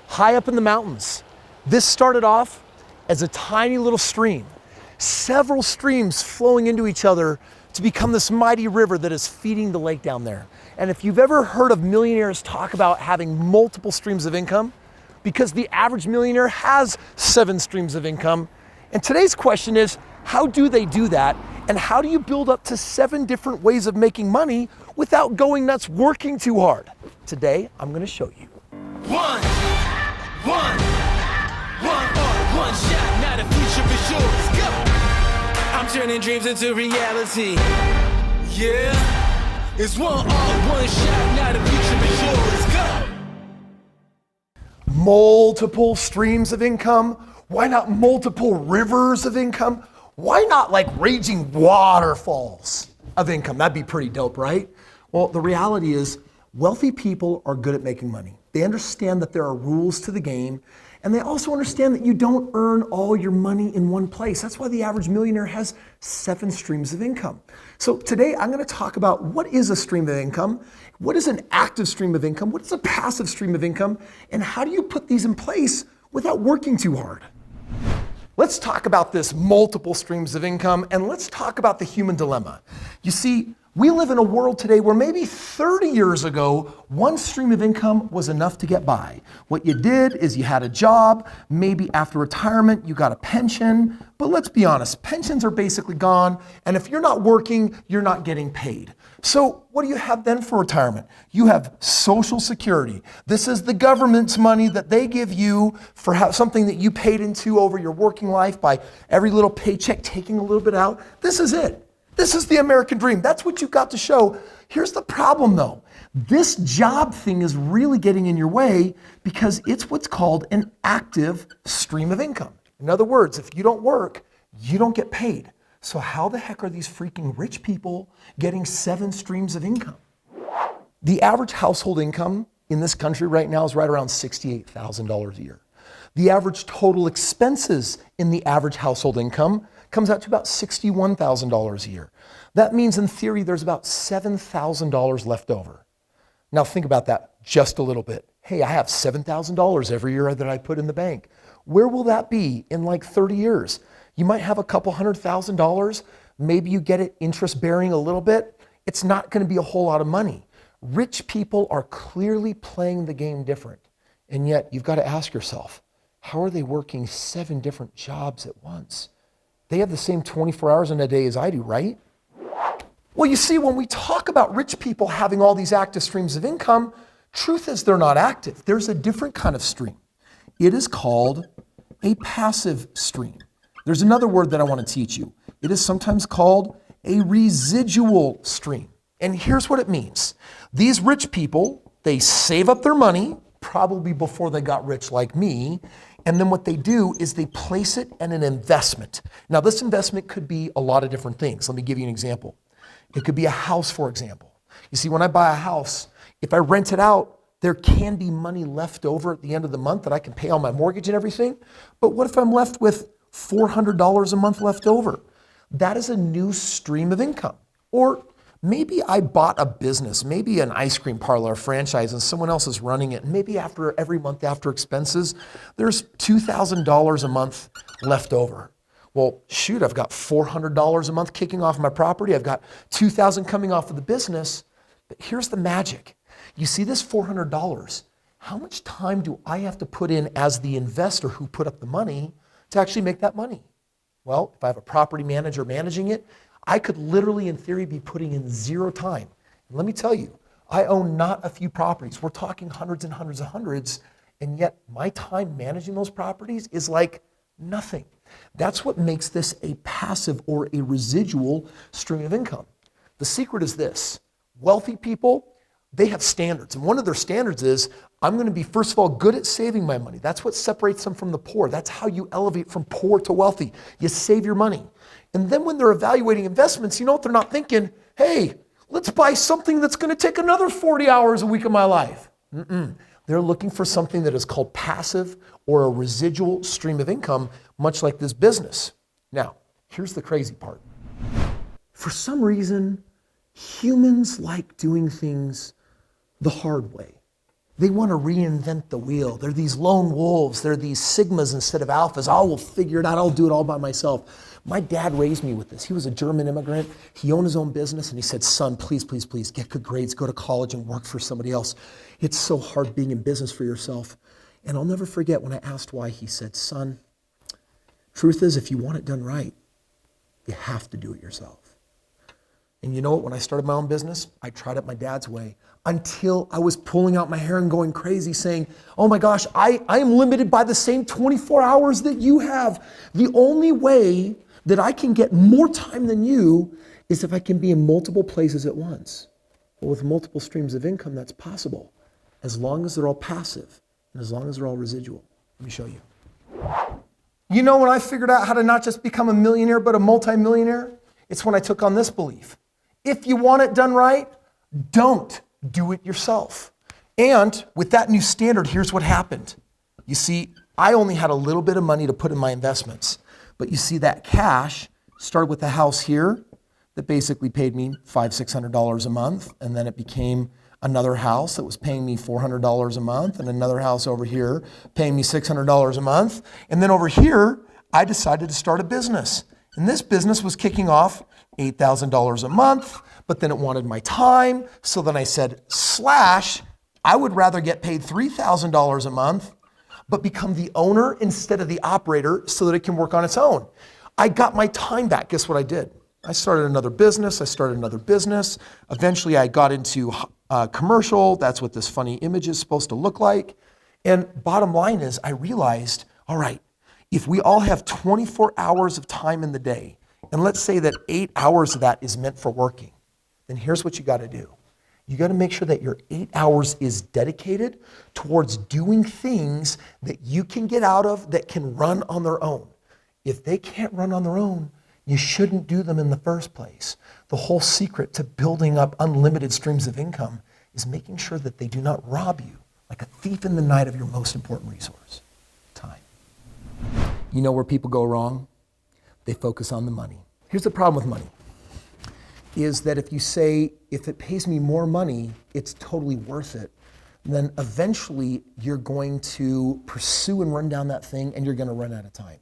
high up in the mountains. This started off as a tiny little stream, several streams flowing into each other to become this mighty river that is feeding the lake down there. And if you've ever heard of millionaires talk about having multiple streams of income, because the average millionaire has 7 streams of income. And today's question is, how do they do that? And how do you build up to 7 different ways of making money without going nuts working too hard? Today, I'm gonna show you. One shot, now the future is yours. Go! I'm turning dreams into reality. Yeah, it's one shot, now the future is yours. Go! Multiple streams of income? Why not multiple rivers of income? Why not like raging waterfalls of income? That'd be pretty dope, right? Well, the reality is wealthy people are good at making money. They understand that there are rules to the game, and they also understand that you don't earn all your money in one place. That's why the average millionaire has 7 streams of income. So today I'm going to talk about what is a stream of income, what is an active stream of income, what is a passive stream of income, and how do you put these in place without working too hard. Let's talk about this multiple streams of income, and let's talk about the human dilemma. You see, we live in a world today where maybe 30 years ago, one stream of income was enough to get by. What you did is you had a job, maybe after retirement you got a pension, but let's be honest, pensions are basically gone, and if you're not working, you're not getting paid. So what do you have then for retirement? You have Social Security. This is the government's money that they give you for something that you paid into over your working life by every little paycheck taking a little bit out. This is it. This is the American dream. That's what you've got to show. Here's the problem though. This job thing is really getting in your way because it's what's called an active stream of income. In other words, if you don't work, you don't get paid. So how the heck are these freaking rich people getting 7 streams of income? The average household income in this country right now is right around $68,000 a year. The average total expenses in the average household income comes out to about $61,000 a year. That means in theory, there's about $7,000 left over. Now think about that just a little bit. Hey, I have $7,000 every year that I put in the bank. Where will that be in like 30 years? You might have a couple $100,000. Maybe you get it interest bearing a little bit. It's not going to be a whole lot of money. Rich people are clearly playing the game different. And yet you've got to ask yourself, how are they working 7 different jobs at once? They have the same 24 hours in a day as I do, right? Well, you see, when we talk about rich people having all these active streams of income, truth is they're not active. There's a different kind of stream. It is called a passive stream. There's another word that I want to teach you. It is sometimes called a residual stream. And here's what it means. These rich people, they save up their money, probably before they got rich like me, and then what they do is they place it in an investment. Now this investment could be a lot of different things. Let me give you an example. It could be a house, for example. You see, when I buy a house, if I rent it out, there can be money left over at the end of the month that I can pay on my mortgage and everything. But what if I'm left with $400 a month left over? That is a new stream of income. Or maybe I bought a business, maybe an ice cream parlor or franchise, and someone else is running it. And maybe every month after expenses, there's $2,000 a month left over. Well, shoot, I've got $400 a month kicking off my property. I've got $2,000 coming off of the business. But here's the magic. You see this $400, how much time do I have to put in as the investor who put up the money to actually make that money? Well, if I have a property manager managing it, I could literally, in theory, be putting in 0 time. And let me tell you, I own not a few properties. We're talking hundreds and hundreds and hundreds, and yet my time managing those properties is like nothing. That's what makes this a passive or a residual stream of income. The secret is this. Wealthy people, they have standards. And one of their standards is, I'm going to be, first of all, good at saving my money. That's what separates them from the poor. That's how you elevate from poor to wealthy. You save your money. And then when they're evaluating investments, you know what they're not thinking? Hey, let's buy something that's going to take another 40 hours a week of my life. They're looking for something that is called passive or a residual stream of income, much like this business. Now, here's the crazy part. For some reason, humans like doing things the hard way. They want to reinvent the wheel. They're these lone wolves. They're these sigmas instead of alphas. I will figure it out. I'll do it all by myself. My dad raised me with this. He was a German immigrant. He owned his own business, and he said, son, please, please, please, get good grades, go to college and work for somebody else. It's so hard being in business for yourself. And I'll never forget when I asked why, he said, son, truth is, if you want it done right, you have to do it yourself. And you know what? When I started my own business, I tried it my dad's way until I was pulling out my hair and going crazy saying, oh my gosh, I am limited by the same 24 hours that you have. The only way that I can get more time than you is if I can be in multiple places at once. Well, with multiple streams of income, that's possible, as long as they're all passive and as long as they're all residual. Let me show you. You know when I figured out how to not just become a millionaire, but a multimillionaire? It's when I took on this belief. If you want it done right, don't do it yourself. And with that new standard, here's what happened. You see, I only had a little bit of money to put in my investments, but you see that cash started with a house here that basically paid me $500, $600 a month, and then it became another house that was paying me $400 a month, and another house over here paying me $600 a month. And then over here, I decided to start a business. And this business was kicking off $8,000 a month, but then it wanted my time. So then I said, I would rather get paid $3,000 a month, but become the owner instead of the operator so that it can work on its own. I got my time back. Guess what I did? I started another business. Eventually I got into commercial. That's what this funny image is supposed to look like. And bottom line is I realized, all right, if we all have 24 hours of time in the day, and let's say that 8 hours of that is meant for working, then here's what you got to do. You got to make sure that your 8 hours is dedicated towards doing things that you can get out of that can run on their own. If they can't run on their own, you shouldn't do them in the first place. The whole secret to building up unlimited streams of income is making sure that they do not rob you like a thief in the night of your most important resource, time. You know where people go wrong? They focus on the money. Here's the problem with money, is that if you say, if it pays me more money, it's totally worth it, then eventually you're going to pursue and run down that thing and you're going to run out of time.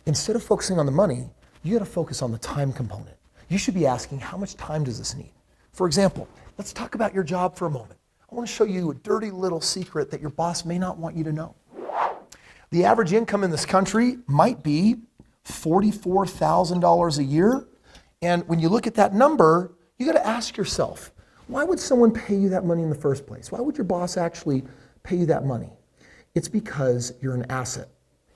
Instead of focusing on the money, you got to focus on the time component. You should be asking, how much time does this need? For example, let's talk about your job for a moment. I want to show you a dirty little secret that your boss may not want you to know. The average income in this country might be $44,000 a year. And when you look at that number, you got to ask yourself, why would someone pay you that money in the first place? Why would your boss actually pay you that money? It's because you're an asset.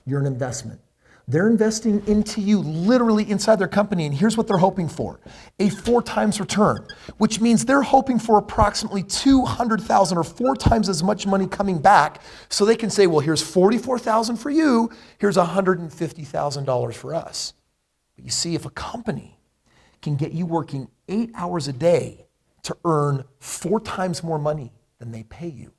You're an investment. They're investing into you literally inside their company, and here's what they're hoping for: a 4 times return, which means they're hoping for approximately $200,000 or 4 times as much money coming back, so they can say, well, here's $44,000 for you, here's $150,000 for us. But you see, if a company can get you working 8 hours a day to earn 4 times more money than they pay you,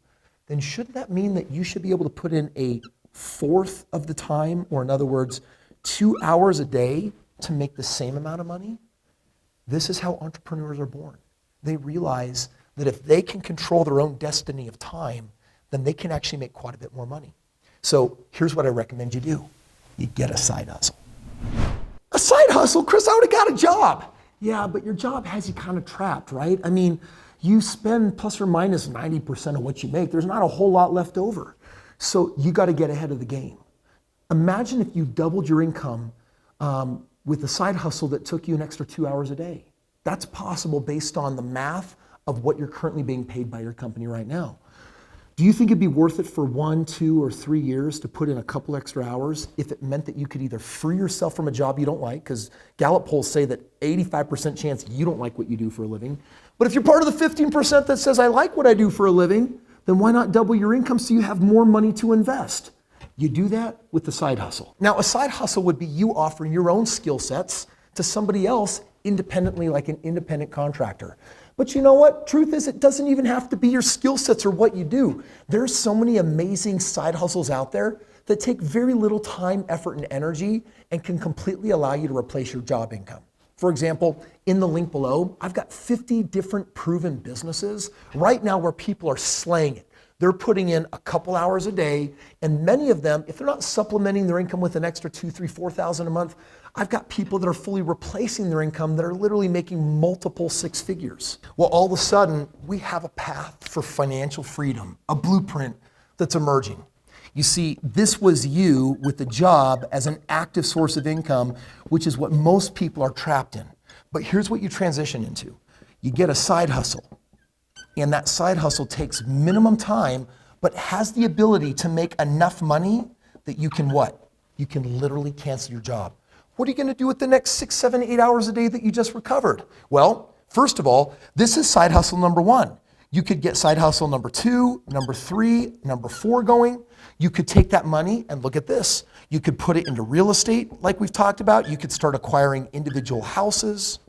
then shouldn't that mean that you should be able to put in a fourth of the time, or in other words, 2 hours a day to make the same amount of money? This is how entrepreneurs are born. They realize that if they can control their own destiny of time, then they can actually make quite a bit more money. So here's what I recommend you do. You get a side hustle. A side hustle? Kris, I already got a job. Yeah, but your job has you kind of trapped, right? I mean, you spend plus or minus 90% of what you make. There's not a whole lot left over. So you got to get ahead of the game. Imagine if you doubled your income with a side hustle that took you an extra 2 hours a day. That's possible based on the math of what you're currently being paid by your company right now. Do you think it'd be worth it for 1, 2, or 3 years to put in a couple extra hours if it meant that you could either free yourself from a job you don't like, because Gallup polls say that 85% chance you don't like what you do for a living. But if you're part of the 15% that says, I like what I do for a living, then why not double your income so you have more money to invest? You do that with the side hustle. Now, a side hustle would be you offering your own skill sets to somebody else independently, like an independent contractor. But you know what? Truth is, it doesn't even have to be your skill sets or what you do. There's so many amazing side hustles out there that take very little time, effort, and energy and can completely allow you to replace your job income. For example, in the link below, I've got 50 different proven businesses right now where people are slaying it. They're putting in a couple hours a day, and many of them, if they're not supplementing their income with an extra $2,000, $3,000, $4,000 a month, I've got people that are fully replacing their income that are literally making multiple six figures. Well, all of a sudden, we have a path for financial freedom, a blueprint that's emerging. You see, this was you with a job as an active source of income, which is what most people are trapped in. But here's what you transition into. You get a side hustle. And that side hustle takes minimum time, but has the ability to make enough money that you can what? You can literally cancel your job. What are you gonna do with the next 6, 7, 8 hours a day that you just recovered? Well, first of all, this is side hustle number 1. You could get side hustle number 2, number 3, number 4 going. You could take that money and look at this. You could put it into real estate like we've talked about. You could start acquiring individual houses.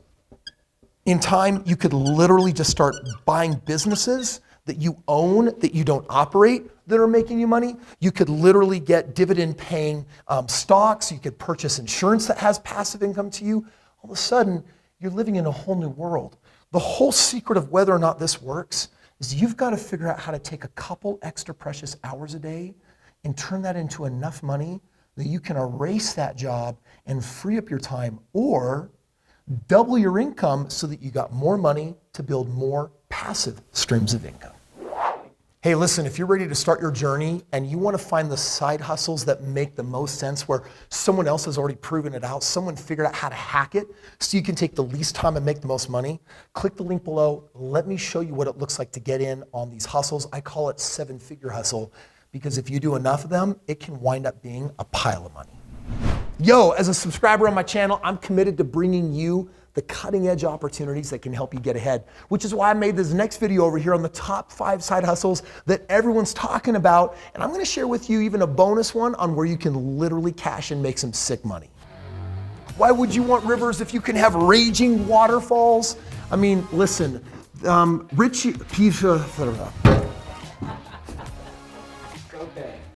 In time, you could literally just start buying businesses that you own, that you don't operate, that are making you money. You could literally get dividend paying stocks. You could purchase insurance that has passive income to you. All of a sudden, you're living in a whole new world. The whole secret of whether or not this works is you've got to figure out how to take a couple extra precious hours a day and turn that into enough money that you can erase that job and free up your time, or double your income so that you got more money to build more passive streams of income. Hey, listen, if you're ready to start your journey and you want to find the side hustles that make the most sense, where someone else has already proven it out, someone figured out how to hack it so you can take the least time and make the most money, click the link below. Let me show you what it looks like to get in on these hustles. I call it 7-figure hustle, because if you do enough of them, it can wind up being a pile of money. Yo, as a subscriber on my channel, I'm committed to bringing you the cutting edge opportunities that can help you get ahead, which is why I made this next video over here on the top 5 side hustles that everyone's talking about. And I'm gonna share with you even a bonus one on where you can literally cash and make some sick money. Why would you want rivers if you can have raging waterfalls? I mean, listen,